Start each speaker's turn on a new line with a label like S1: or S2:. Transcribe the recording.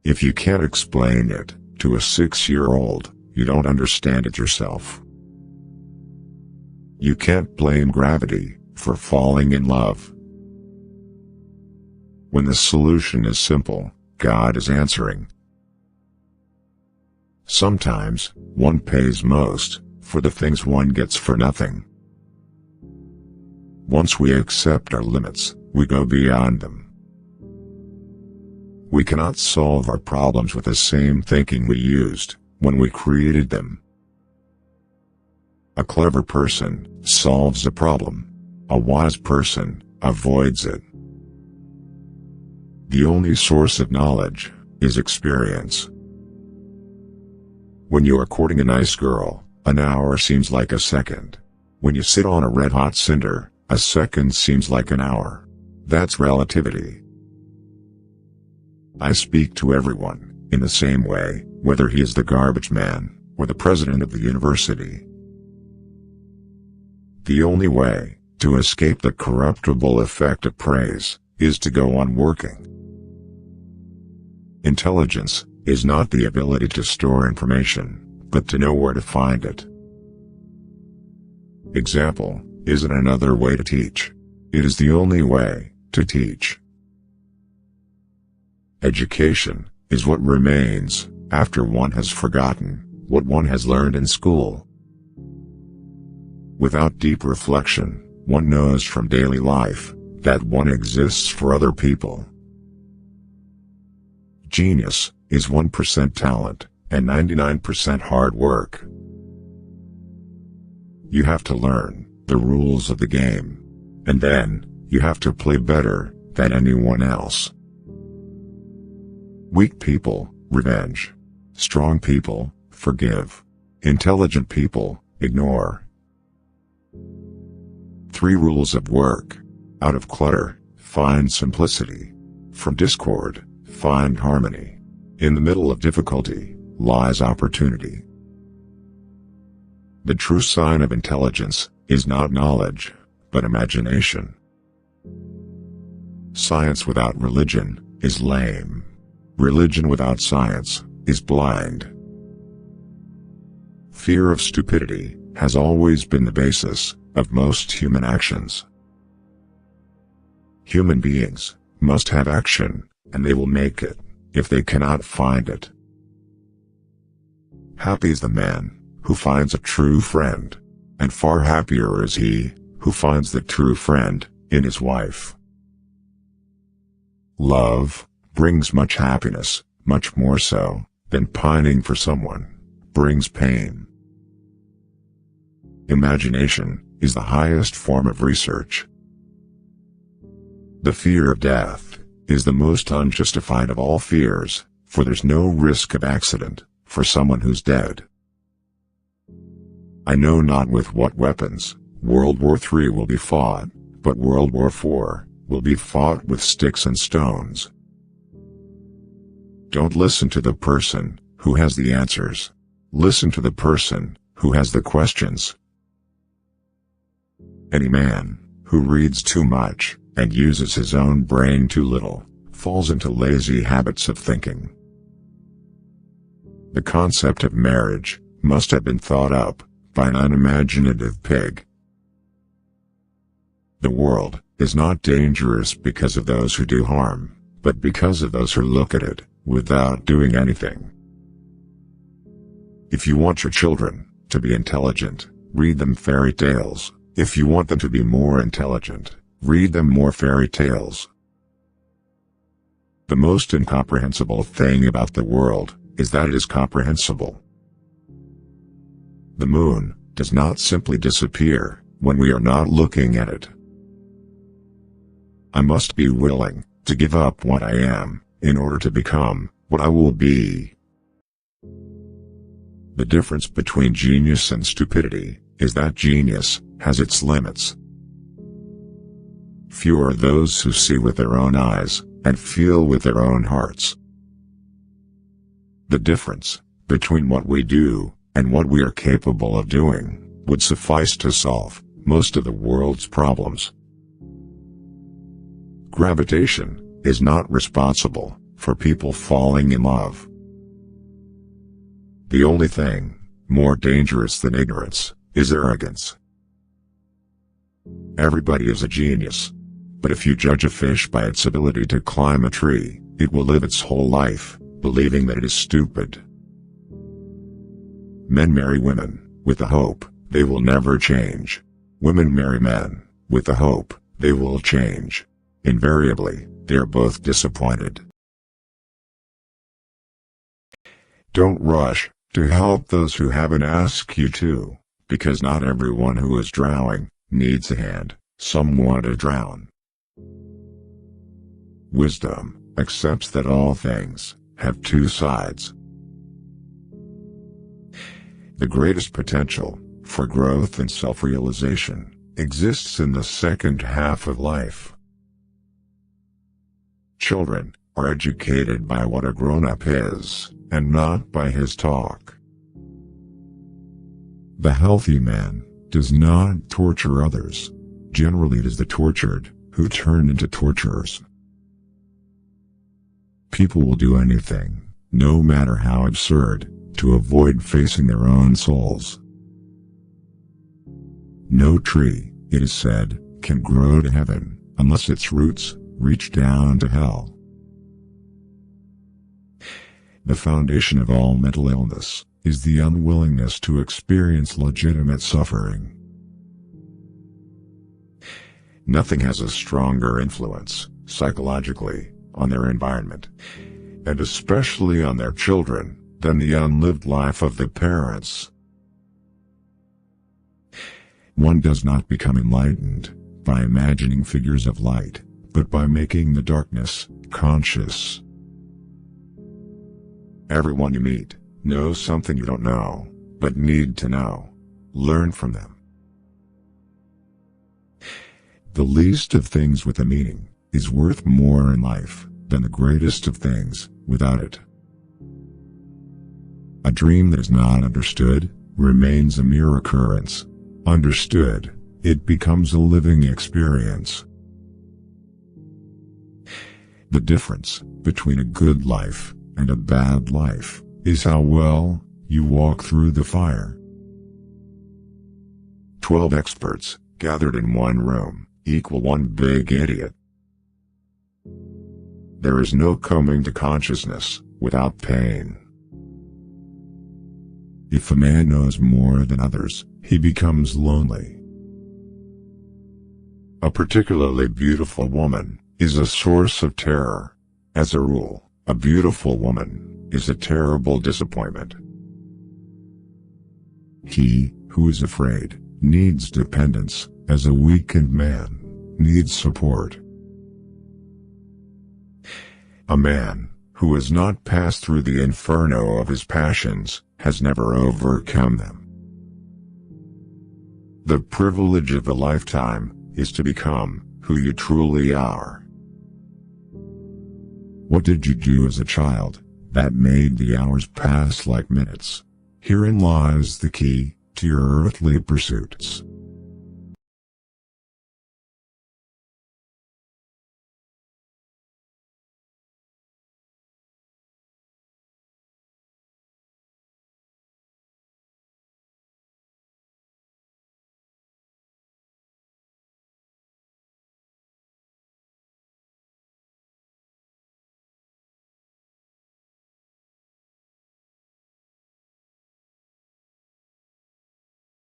S1: If you can't explain it to a 6-year-old, you don't understand it yourself. You can't blame gravity for falling in love. When the solution is simple, God is answering. Sometimes, one pays most for the things one gets for nothing. Once we accept our limits, we go beyond them. We cannot solve our problems with the same thinking we used when we created them. A clever person solves a problem. A wise person avoids it. The only source of knowledge is experience. When you are courting a nice girl, an hour seems like a second. When you sit on a red-hot cinder, a second seems like an hour. That's relativity. I speak to everyone in the same way, whether he is the garbage man or the president of the university. The only way to escape the corruptible effect of praise is to go on working. Intelligence is not the ability to store information, but to know where to find it. Example isn't another way to teach. It is the only way to teach. Education is what remains after one has forgotten what one has learned in school. Without deep reflection, one knows from daily life that one exists for other people. Genius is 1% talent and 99% hard work. You have to learn the rules of the game, and then you have to play better than anyone else. Weak people, revenge. Strong people, forgive. Intelligent people, ignore. 3 rules of work. Out of clutter, find simplicity. From discord, find harmony. In the middle of difficulty lies opportunity. The true sign of intelligence is not knowledge, but imagination. Science without religion is lame. Religion without science is blind. Fear of stupidity has always been the basis of most human actions. Human beings must have action, and they will make it if they cannot find it. Happy is the man who finds a true friend, and far happier is he who finds the true friend in his wife. Love brings much happiness, much more so than pining for someone brings pain. Imagination is the highest form of research. The fear of death is the most unjustified of all fears, for there's no risk of accident for someone who's dead. I know not with what weapons World War III will be fought, but World War IV will be fought with sticks and stones. Don't listen to the person who has the answers. Listen to the person who has the questions. Any man who reads too much and uses his own brain too little falls into lazy habits of thinking. The concept of marriage must have been thought up by an unimaginative pig. The world is not dangerous because of those who do harm, but because of those who look at it without doing anything. If you want your children to be intelligent, read them fairy tales. If you want them to be more intelligent, read them more fairy tales. The most incomprehensible thing about the world is that it is comprehensible. The moon does not simply disappear when we are not looking at it. I must be willing to give up what I am in order to become what I will be. The difference between genius and stupidity is that genius has its limits. Few are those who see with their own eyes and feel with their own hearts. The difference between what we do and what we are capable of doing would suffice to solve most of the world's problems. Gravitation is not responsible for people falling in love. The only thing more dangerous than ignorance is arrogance. Everybody is a genius, but if you judge a fish by its ability to climb a tree, it will live its whole life believing that it is stupid. Men marry women with the hope they will never change. Women marry men with the hope they will change. Invariably, they are both disappointed. Don't rush to help those who haven't asked you to, because not everyone who is drowning needs a hand. Some want to drown. Wisdom accepts that all things have two sides. The greatest potential for growth and self-realization exists in the second half of life. Children are educated by what a grown-up is, and not by his talk. The healthy man does not torture others. Generally it is the tortured who turn into torturers. People will do anything, no matter how absurd, to avoid facing their own souls. No tree, it is said, can grow to heaven unless its roots reach down to hell. The foundation of all mental illness is the unwillingness to experience legitimate suffering. Nothing has a stronger influence, psychologically, on their environment, and especially on their children, than the unlived life of the parents. One does not become enlightened by imagining figures of light, but by making the darkness conscious. Everyone you meet knows something you don't know, but need to know. Learn from them. The least of things with a meaning is worth more in life than the greatest of things without it. A dream that is not understood remains a mere occurrence. Understood, it becomes a living experience. The difference between a good life and a bad life is how well you walk through the fire. 12 experts gathered in one room equal one big idiot. There is no coming to consciousness without pain. If a man knows more than others, he becomes lonely. A particularly beautiful woman is a source of terror. As a rule, a beautiful woman is a terrible disappointment. He who is afraid needs dependence, as a weakened man needs support. A man who has not passed through the inferno of his passions has never overcome them. The privilege of a lifetime is to become who you truly are. What did you do as a child that made the hours pass like minutes? Herein lies the key to your earthly pursuits.